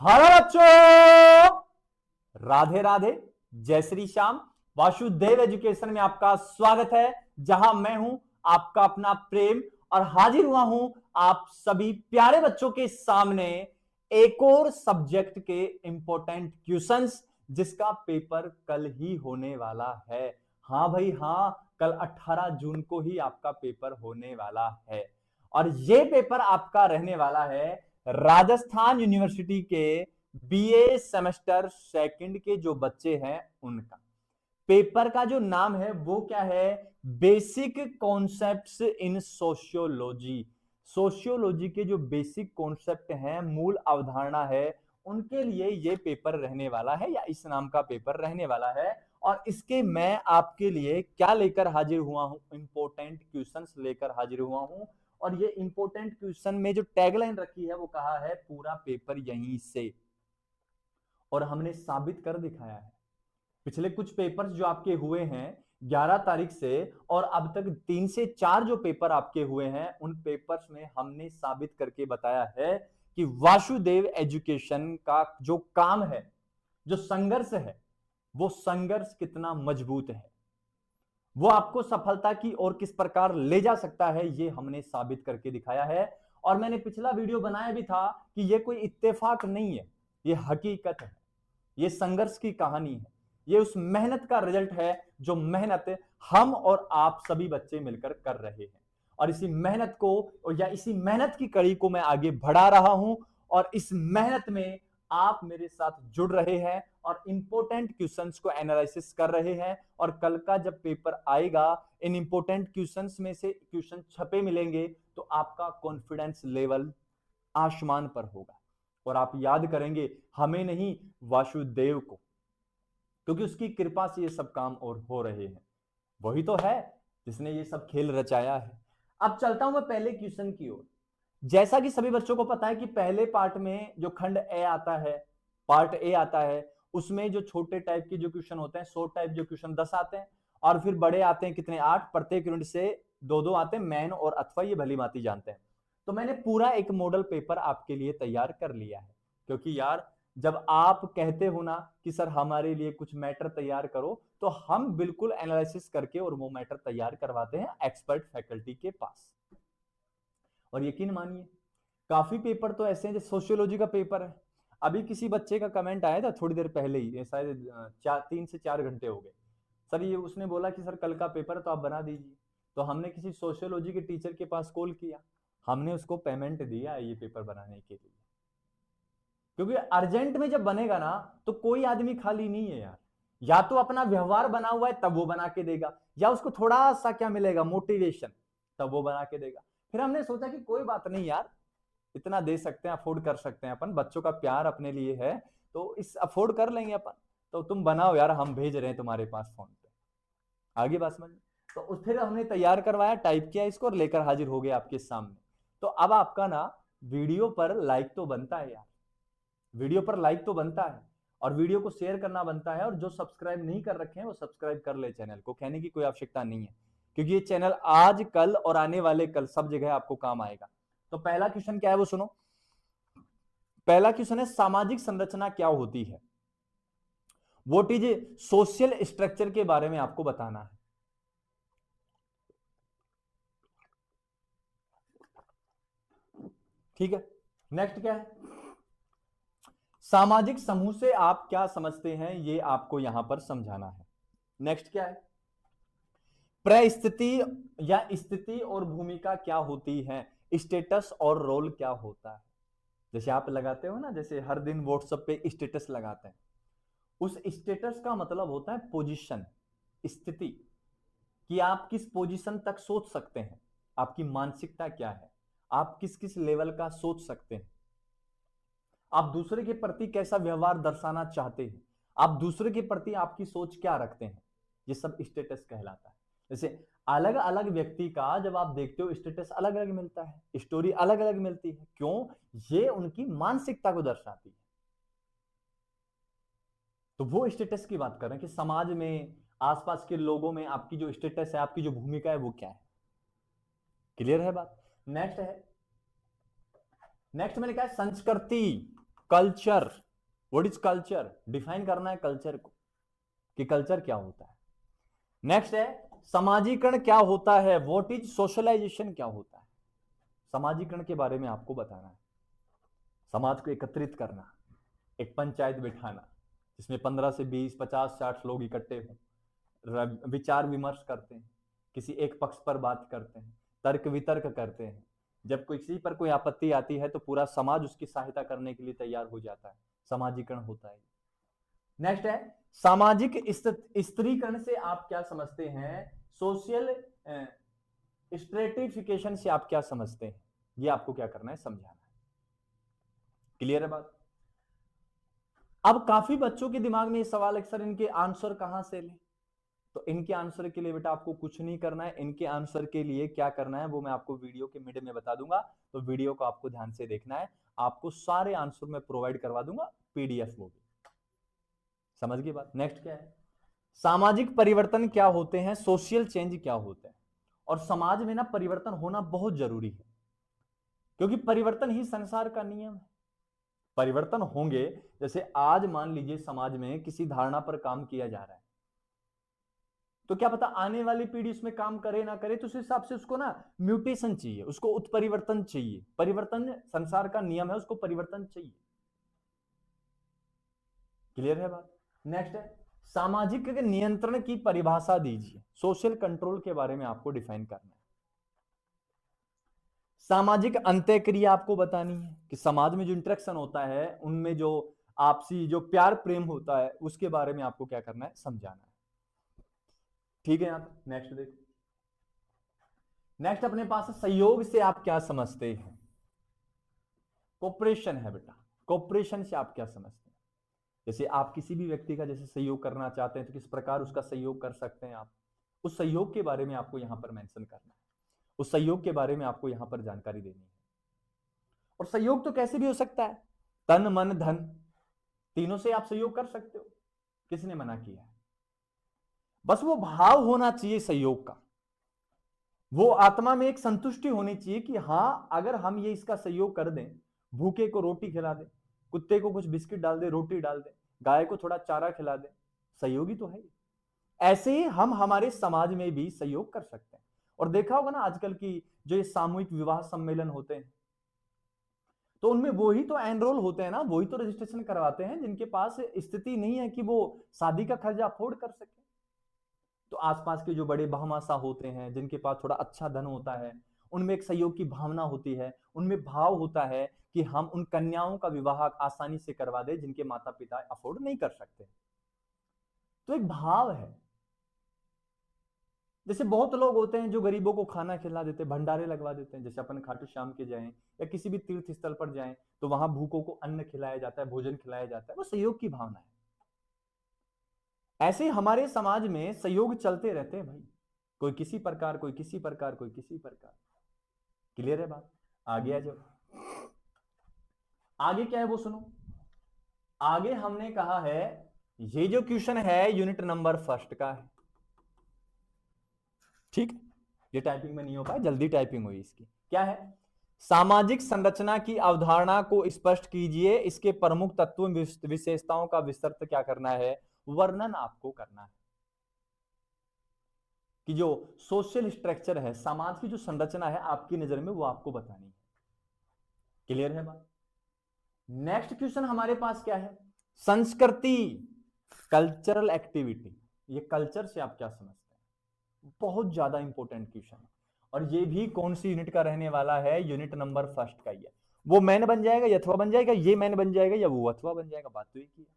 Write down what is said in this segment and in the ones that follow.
Hello बच्चों, राधे राधे, जय Shri Shyam. Vasudev education में आपका स्वागत है, जहां मैं हूं आपका अपना प्रेम और हाजिर हुआ हूं आप सभी प्यारे बच्चों के सामने एक और सब्जेक्ट के इंपॉर्टेंट क्वेश्चंस, जिसका पेपर कल ही होने वाला है। हाँ भाई हाँ, कल 18 जून को ही आपका पेपर होने वाला है और ये पेपर आपका रहने वाला है राजस्थान यूनिवर्सिटी के बीए सेमेस्टर सेकंड के जो बच्चे हैं उनका। पेपर का जो नाम है वो क्या है? बेसिक कॉन्सेप्ट्स इन सोशियोलॉजी। सोशियोलॉजी के जो बेसिक कॉन्सेप्ट हैं, मूल अवधारणा है, उनके लिए ये पेपर रहने वाला है या इस नाम का पेपर रहने वाला है। और इसके मैं आपके लिए क्या लेकर हाजिर हुआ हूं? इंपॉर्टेंट क्वेश्चंस लेकर हाजिर हुआ हूं। और ये इंपॉर्टेंट क्वेश्चन में जो टैगलाइन रखी है वो कहा है पूरा पेपर यहीं से, और हमने साबित कर दिखाया है। पिछले कुछ पेपर्स जो आपके हुए हैं 11 तारीख से और अब तक 3 से 4 जो पेपर आपके हुए हैं, उन पेपर्स में हमने साबित करके बताया है कि वासुदेव एजुकेशन का जो काम है, जो संघर्ष है, वो संघर्ष कितना मजबूत है, वो आपको सफलता की ओर किस प्रकार ले जा सकता है, ये हमने साबित करके दिखाया है। और मैंने पिछला वीडियो बनाया भी था कि ये कोई इत्तेफाक नहीं है, ये हकीकत है, ये संघर्ष की कहानी है, ये उस मेहनत का रिजल्ट है जो मेहनत हम और आप सभी बच्चे मिलकर कर रहे हैं। और इसी मेहनत को या इसी मेहनत की कड़ी को मैं आगे बढ़ा रहा हूं और इस मेहनत में आप मेरे साथ जुड़ रहे हैं और इंपॉर्टेंट क्वेश्चंस को एनालिसिस कर रहे हैं। और कल का जब पेपर आएगा, इन इंपॉर्टेंट क्वेश्चंस में से क्वेश्चन छपे मिलेंगे तो आपका कॉन्फिडेंस लेवल आसमान पर होगा और आप याद करेंगे हमें नहीं, वासुदेव को, क्योंकि उसकी कृपा से ये सब काम और हो रहे हैं। वही तो है जिसने ये सब खेल रचाया है। अब चलता हूं मैं पहले क्वेश्चन की ओर। जैसा कि सभी बच्चों को पता है कि पहले पार्ट में जो खंड ए आता है, पार्ट ए आता है, उसमें जो छोटे टाइप के जो क्वेश्चन होते हैं, शॉर्ट टाइप जो क्वेश्चन 10 आते हैं और फिर बड़े आते हैं कितने, 8। प्रत्येक यूनिट से दो दो आते हैं, मैन और अथवा, ये भली भांति जानते हैं। तो मैंने पूरा एक मॉडल पेपर आपके लिए तैयार कर लिया है, क्योंकि यार जब आप कहते हो ना कि सर हमारे लिए कुछ मैटर तैयार करो, तो हम बिल्कुल एनालिसिस करके और वो मैटर तैयार करवाते हैं एक्सपर्ट फैकल्टी के पास। और यकीन मानिए काफी पेपर तो ऐसे हैं, जो सोशियोलॉजी का पेपर है। अभी किसी बच्चे का कमेंट आया था थोड़ी देर पहले ही, शायद 3 से 4 घंटे हो गए, सर ये उसने बोला कि सर कल का पेपर तो आप बना दीजिए। तो हमने किसी सोशियोलॉजी के टीचर के पास कॉल किया, हमने उसको पेमेंट दिया ये पेपर बनाने के लिए, क्योंकि अर्जेंट में जब बनेगा ना तो कोई आदमी खाली नहीं है यार। या तो अपना व्यवहार बना हुआ है तब वो बना के देगा, या उसको थोड़ा सा क्या मिलेगा, मोटिवेशन, तब वो बना के देगा। फिर हमने सोचा कि कोई बात नहीं यार, इतना दे सकते हैं, अफोर्ड कर सकते हैं अपन, बच्चों का प्यार अपने लिए है तो इस अफोर्ड कर लेंगे अपन। तो तुम बनाओ यार, हम भेज रहे हैं तुम्हारे पास फोन पे। आगे बात समझ। तो फिर हमने तैयार करवाया, टाइप किया इसको और लेकर हाजिर हो गए आपके सामने। तो अब आपका ना वीडियो पर लाइक तो बनता है यार, वीडियो पर लाइक तो बनता है और वीडियो को शेयर करना बनता है। और जो सब्सक्राइब नहीं कर रखे हैं वो सब्सक्राइब कर ले चैनल को, कहने की कोई आवश्यकता नहीं है, क्योंकि ये चैनल आज कल और आने वाले कल सब जगह आपको काम आएगा। तो पहला क्वेश्चन क्या है वो सुनो। पहला क्वेश्चन है सामाजिक संरचना क्या होती है। व्हाट इज सोशल स्ट्रक्चर के बारे में आपको बताना है। ठीक है, नेक्स्ट क्या है, सामाजिक समूह से आप क्या समझते हैं, ये आपको यहां पर समझाना है। नेक्स्ट क्या है, परिस्थिति या स्थिति और भूमिका क्या होती है, स्टेटस और रोल क्या होता है। जैसे आप लगाते हो ना, जैसे हर दिन व्हाट्सएप पे स्टेटस लगाते हैं, उस स्टेटस का मतलब होता है पोजीशन, स्थिति, कि आप किस पोजीशन तक सोच सकते हैं, आपकी मानसिकता क्या है, आप किस किस लेवल का सोच सकते हैं, आप दूसरे के प्रति कैसा व्यवहार दर्शाना चाहते हैं, आप दूसरे के प्रति आपकी सोच क्या रखते हैं, ये सब स्टेटस कहलाता है। जैसे अलग अलग व्यक्ति का जब आप देखते हो स्टेटस अलग अलग मिलता है, स्टोरी अलग अलग मिलती है, क्यों? ये उनकी मानसिकता को दर्शाती है। तो वो स्टेटस की बात कर रहे हैं कि समाज में, आसपास के लोगों में आपकी जो स्टेटस है, आपकी जो भूमिका है वो क्या है। क्लियर है बात। नेक्स्ट है, नेक्स्ट मैंने कहा संस्कृति। Culture, what is culture, define करना है कल्चर को कि कल्चर क्या होता है। नेक्स्ट है समाजीकरण क्या होता है, व्हाट इज सोशलाइजेशन क्या होता है। समाजीकरण के बारे में आपको बताना है, समाज को एकत्रित करना, एक पंचायत बिठाना जिसमें 15 से 20, 50, 60 लोग इकट्ठे हों, विचार विमर्श करते हैं, किसी एक पक्ष पर बात करते हैं, तर्क वितर्क करते हैं। जब कोई किसी पर कोई आपत्ति आती है तो पूरा समाज उसकी सहायता करने के लिए तैयार हो जाता है, समाजीकरण होता है। नेक्स्ट है सामाजिक स्त्रीकरण से आप क्या समझते हैं, सोशल स्ट्रेटिफिकेशन से आप क्या समझते हैं, ये आपको क्या करना है, समझाना है। क्लियर है बात। अब काफी बच्चों के दिमाग में ये सवाल है सर इनके आंसर कहां से लें, तो इनके आंसर के लिए बेटा आपको कुछ नहीं करना है, इनके आंसर के लिए क्या करना है वो मैं आपको वीडियो के मिड में बता दूंगा, तो वीडियो को आपको ध्यान से देखना है, आपको सारे आंसर मैं प्रोवाइड करवा दूंगा, पीडीएफ वो भी। समझ गए बात। नेक्स्ट क्या है, सामाजिक परिवर्तन क्या होते हैं, सोशल चेंज क्या होता है। और समाज में ना परिवर्तन होना बहुत जरूरी है, क्योंकि परिवर्तन ही संसार का नियम है। परिवर्तन होंगे, जैसे आज मान लीजिए समाज में किसी धारणा पर काम किया जा रहा है, तो क्या पता आने वाली पीढ़ी उसमें काम करे ना करे, तो उस हिसाब से उसको ना म्यूटेशन चाहिए, उसको उत्परिवर्तन चाहिए। परिवर्तन संसार का नियम है, उसको परिवर्तन चाहिए। क्लियर है बात। नेक्स्ट है सामाजिक नियंत्रण की परिभाषा दीजिए, सोशल कंट्रोल के बारे में आपको डिफाइन करना है। सामाजिक अंत्यक्रिया आपको बतानी है कि समाज में जो इंटरेक्शन होता है उनमें जो आपसी जो प्यार प्रेम होता है उसके बारे में आपको क्या करना है, समझाना है। ठीक है। यहां पे नेक्स्ट देखो, नेक्स्ट अपने पास सहयोग से आप क्या समझते हैं, कोऑपरेशन है बेटा, कोऑपरेशन से आप क्या समझते हैं। जैसे आप किसी भी व्यक्ति का जैसे सहयोग करना चाहते हैं तो किस प्रकार उसका सहयोग कर सकते हैं आप, उस सहयोग के बारे में आपको यहां पर मेंशन करना है, उस सहयोग के बारे में आपको यहां पर जानकारी देनी है। और सहयोग तो कैसे भी हो सकता है, तन मन धन तीनों से आप सहयोग कर सकते हो, किसने मना किया है। बस वो भाव होना चाहिए सहयोग का, वो आत्मा में एक संतुष्टि होनी चाहिए कि हाँ अगर हम ये इसका सहयोग कर दें, भूखे को रोटी खिला दें, कुत्ते को कुछ बिस्किट डाल दे, रोटी डाल दे, गाय को थोड़ा चारा खिला दे, सहयोगी तो है। ऐसे ही हम हमारे समाज में भी सहयोग कर सकते हैं। और देखा होगा ना आजकल की जो ये सामूहिक विवाह सम्मेलन होते हैं, तो उनमें वही तो एनरोल होते हैं ना, वही तो रजिस्ट्रेशन करवाते हैं जिनके पास स्थिति नहीं है कि वो शादी का खर्चा अफोर्ड कर सके। तो आसपास के जो बड़े भामाशा होते हैं, जिनके पास थोड़ा अच्छा धन होता है, उनमें एक सहयोग की भावना होती है, उनमें भाव होता है कि हम उन कन्याओं का विवाह आसानी से करवा दें जिनके माता पिता अफोर्ड नहीं कर सकते। तो एक भाव है। जैसे बहुत लोग होते हैं जो गरीबों को खाना खिला देते हैं, भंडारे लगवा देते हैं, जैसे अपन खाटू श्याम के जाएं या किसी भी तीर्थ स्थल पर जाएं तो वहां भूखों को अन्न खिलाया जाता है, भोजन खिलाया जाता है, वो सहयोग की भावना है। ऐसे ही हमारे समाज में सहयोग चलते रहते हैं भाई, कोई किसी प्रकार, कोई किसी प्रकार, कोई किसी प्रकार। क्लियर है बात। आगे आ जाओ, आगे क्या है वो सुनो। आगे हमने कहा है, ये जो क्वेश्चन है यूनिट नंबर फर्स्ट का है, ठीक। ये टाइपिंग में नहीं हो पाया, जल्दी टाइपिंग हुई इसकी। क्या है, सामाजिक संरचना की अवधारणा को स्पष्ट कीजिए, इसके प्रमुख तत्व विशेषताओं का विस्तृत क्या करना है, वर्णन आपको करना है। कि जो सोशल स्ट्रक्चर है, समाज की जो संरचना है आपकी नजर में, वो आपको बतानी है। क्लियर है बात। नेक्स्ट क्वेश्चन हमारे पास क्या है, संस्कृति, कल्चरल एक्टिविटी। ये कल्चर से आप क्या समझते हैं, बहुत ज्यादा इंपॉर्टेंट क्वेश्चन है। और ये भी कौन सी यूनिट का रहने वाला है, यूनिट नंबर फर्स्ट का ही है। वो मैन बन जाएगा या अथवा बन जाएगा, ये मैन बन जाएगा या वो अथवा बन जाएगा, बात तो एक ही है।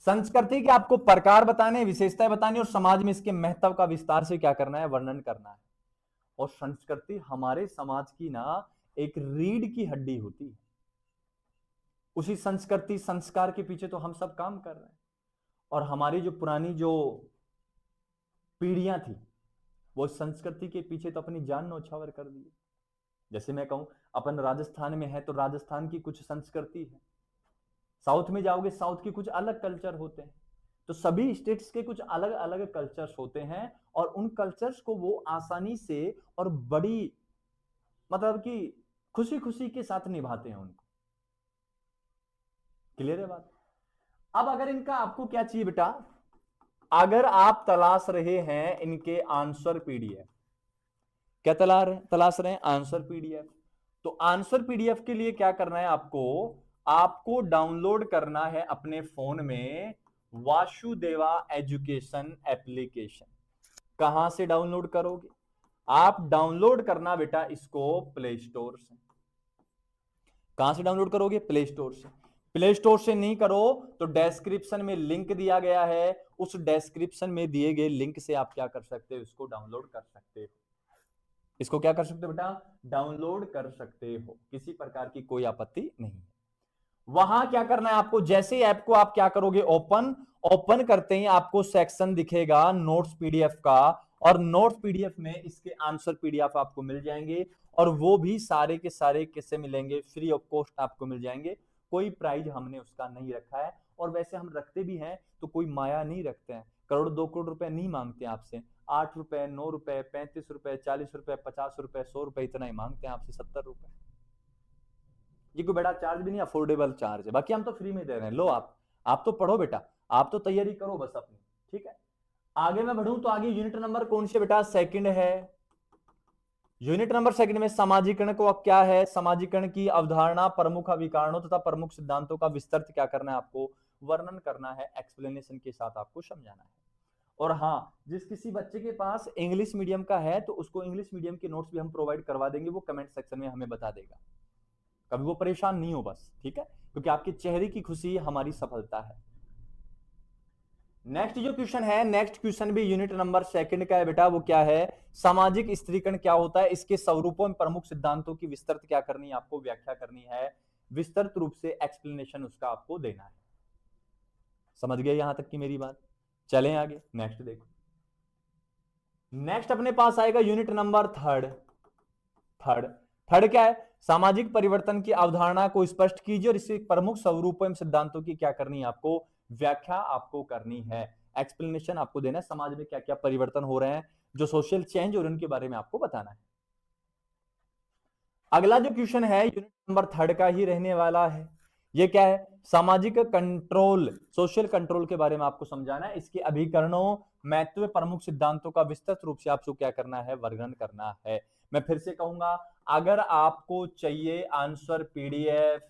संस्कृति के आपको प्रकार बताने, विशेषताएं बतानी, और समाज में इसके महत्व का विस्तार से क्या करना है, वर्णन करना है। और संस्कृति हमारे समाज की ना एक रीढ़ की हड्डी होती है, उसी संस्कृति संस्कार के पीछे तो हम सब काम कर रहे हैं। और हमारी जो पुरानी जो पीढ़ियां थी वो संस्कृति के पीछे तो अपनी जान न्यौछावर कर दी। जैसे मैं कहूं अपन राजस्थान में है तो राजस्थान की कुछ संस्कृति है, साउथ में जाओगे साउथ की कुछ अलग कल्चर होते हैं। तो सभी स्टेट्स के कुछ अलग अलग कल्चर्स होते हैं, और उन कल्चर्स को वो आसानी से और बड़ी मतलब कि खुशी खुशी के साथ निभाते हैं उनको। क्लियर है बात? अब अगर इनका आपको क्या चाहिए बेटा, अगर आप तलाश रहे हैं इनके आंसर पीडीएफ, क्या तलाश रहे हैं आंसर पीडीएफ, तो आंसर पीडीएफ के लिए क्या करना है आपको, आपको डाउनलोड करना है अपने फोन में वासुदेवा एजुकेशन एप्लीकेशन। कहां से डाउनलोड करोगे आप, डाउनलोड करना बेटा इसको प्ले स्टोर से। कहां से डाउनलोड करोगे, प्ले स्टोर से। प्ले स्टोर से नहीं करो तो डिस्क्रिप्शन में लिंक दिया गया है, उस डिस्क्रिप्शन में दिए गए लिंक से आप क्या कर सकते हो, इसको डाउनलोड कर सकते हो। इसको क्या कर सकते हो बेटा, डाउनलोड कर सकते हो, किसी प्रकार की कोई आपत्ति नहीं है। वहां क्या करना है आपको, जैसे ऐप को आप क्या करोगे, ओपन करते ही आपको सेक्शन दिखेगा नोट्स पीडीएफ का, और नोट्स पीडीएफ में इसके आंसर पीडीएफ आपको मिल जाएंगे, और वो भी सारे के सारे किससे मिलेंगे, फ्री ऑफ कॉस्ट आपको मिल जाएंगे। कोई प्राइज हमने उसका नहीं रखा है, और वैसे हम रखते भी हैं तो कोई माया नहीं रखते हैं, करोड़ 2 करोड़ रुपए नहीं मांगते आपसे, 8 रुपए 9 रुपए 35 रुपए 40 रुपए 50 रुपए 100 रुपए इतना ही मांगते हैं आपसे, 70 रुपए। ये कोई बड़ा चार्ज भी नहीं, अफोर्डेबल चार्ज है, बाकी हम तो फ्री में दे रहे हैं। लो आप तो पढ़ो बेटा, आप तो तैयारी करो बस अपनी, ठीक है। आगे मैं बढ़ूं तो आगे यूनिट नंबर कौन से बेटा, सेकंड है। यूनिट नंबर सेकंड में सामाजिकरण को क्या है, सामाजिकरण की अवधारणा, प्रमुख अभिकारणों तथा प्रमुख सिद्धांतों का विस्तृत क्या करना है आपको, वर्णन करना है, एक्सप्लेनेशन के साथ आपको समझाना है। और हाँ, जिस किसी बच्चे के पास इंग्लिश मीडियम का है तो उसको इंग्लिश मीडियम के नोट्स भी हम प्रोवाइड करवा देंगे, वो कमेंट सेक्शन में हमें बता देगा, कभी वो परेशान नहीं हो बस, ठीक है, क्योंकि आपके चेहरे की खुशी हमारी सफलता है। नेक्स्ट जो क्वेश्चन है, नेक्स्ट क्वेश्चन भी यूनिट नंबर सेकंड का है बेटा, वो क्या है, सामाजिक स्त्रीकरण क्या होता है, इसके स्वरूपों में प्रमुख सिद्धांतों की विस्तृत क्या करनी है आपको, व्याख्या करनी है, विस्तृत रूप से एक्सप्लेनेशन उसका आपको देना है। समझ गए यहां तक की मेरी बात? चलें आगे, नेक्स्ट देखो। नेक्स्ट अपने पास आएगा यूनिट नंबर थर्ड क्या है, सामाजिक परिवर्तन की अवधारणा को स्पष्ट कीजिए और इसके प्रमुख स्वरूपों एवं सिद्धांतों की क्या करनी है आपको, व्याख्या आपको करनी है, एक्सप्लेनेशन आपको देना है, समाज में क्या क्या परिवर्तन हो रहे हैं, जो सोशल चेंज और उनके बारे में आपको बताना है। अगला जो क्वेश्चन है यूनिट नंबर थर्ड का ही रहने वाला है, ये क्या है, सामाजिक कंट्रोल, सोशल कंट्रोल के बारे में आपको समझाना है, इसके अभिकरणों, महत्व, प्रमुख सिद्धांतों का विस्तृत रूप से आपको क्या करना है, वर्णन करना है। मैं फिर से कहूंगा, अगर आपको चाहिए आंसर पीडीएफ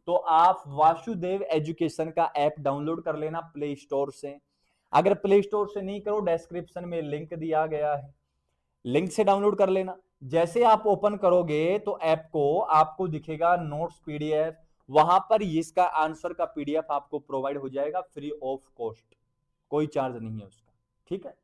तो आप वासुदेव एजुकेशन का ऐप डाउनलोड कर लेना प्ले स्टोर से। अगर प्ले स्टोर से नहीं करो, डिस्क्रिप्शन में लिंक दिया गया है, लिंक से डाउनलोड कर लेना। जैसे आप ओपन करोगे तो ऐप को आपको दिखेगा नोट्स पीडीएफ, वहां पर इसका आंसर का पीडीएफ आपको प्रोवाइड हो जाएगा फ्री ऑफ कॉस्ट, कोई चार्ज नहीं है उसका, ठीक है।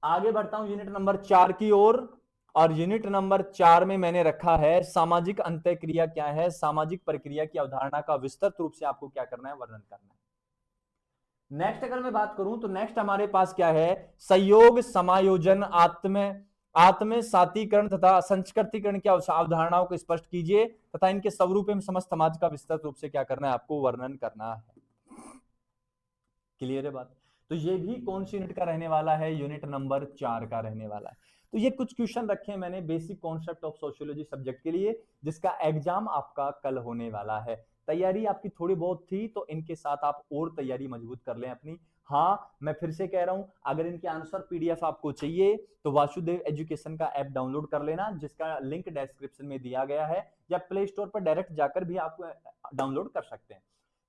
आगे बढ़ता हूं यूनिट नंबर 4 की ओर, और यूनिट नंबर 4 में मैंने रखा है सामाजिक अंतःक्रिया क्या है, सामाजिक प्रक्रिया की अवधारणा का विस्तृत रूप से आपको क्या करना है, वर्णन करना है। नेक्स्ट अगर मैं बात करूं तो नेक्स्ट हमारे पास क्या है, सहयोग, समायोजन, आत्म सातीकरण तथा संस्कृतिकरण की अवधारणाओं को स्पष्ट कीजिए तथा इनके स्वरूप एवं समस्त समाज का विस्तृत रूप से क्या करना है आपको, वर्णन करना है। क्लियर है बात? तो ये भी कौन सी यूनिट का रहने वाला है, यूनिट नंबर 4 का रहने वाला है। तो ये कुछ क्वेश्चन रखे मैंने basic concept of sociology subject के लिए, जिसका एग्जाम आपका कल होने वाला है। तैयारी आपकी थोड़ी बहुत थी तो इनके साथ आप और तैयारी मजबूत कर लें अपनी। हाँ, मैं फिर से कह रहा हूं, अगर इनके आंसर पीडीएफ आपको चाहिए तो वासुदेव एजुकेशन का ऐप डाउनलोड कर लेना, जिसका लिंक डिस्क्रिप्शन में दिया गया है, या प्ले स्टोर पर डायरेक्ट जाकर भी आप डाउनलोड कर सकते हैं।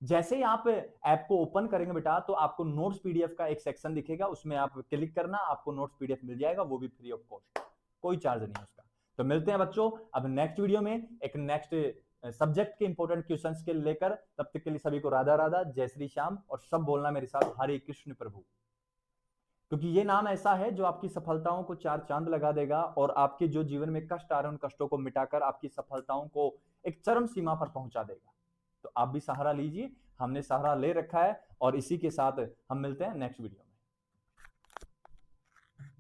जैसे ही आप ऐप को ओपन करेंगे बेटा तो आपको नोट्स पीडीएफ का एक सेक्शन दिखेगा, उसमें आप क्लिक करना, आपको नोट्स पीडीएफ मिल जाएगा, वो भी फ्री ऑफ कॉस्ट, कोई चार्ज नहीं है उसका। तो मिलते हैं बच्चों अब नेक्स्ट वीडियो में एक नेक्स्ट सब्जेक्ट के इंपॉर्टेंट क्वेश्चंस के लेकर। तब तक के लिए सभी को राधा राधा, जय श्री श्याम, और सब बोलना मेरे साथ हरे कृष्ण प्रभु, क्योंकि ये नाम ऐसा है जो आपकी सफलताओं को 4 चांद लगा देगा और आपके जो जीवन में कष्ट आ रहे हैं उन कष्टों को मिटाकर आपकी सफलताओं को एक चरम सीमा पर पहुंचा देगा। तो आप भी सहारा लीजिए, हमने सहारा ले रखा है, और इसी के साथ हम मिलते हैं नेक्स्ट वीडियो में।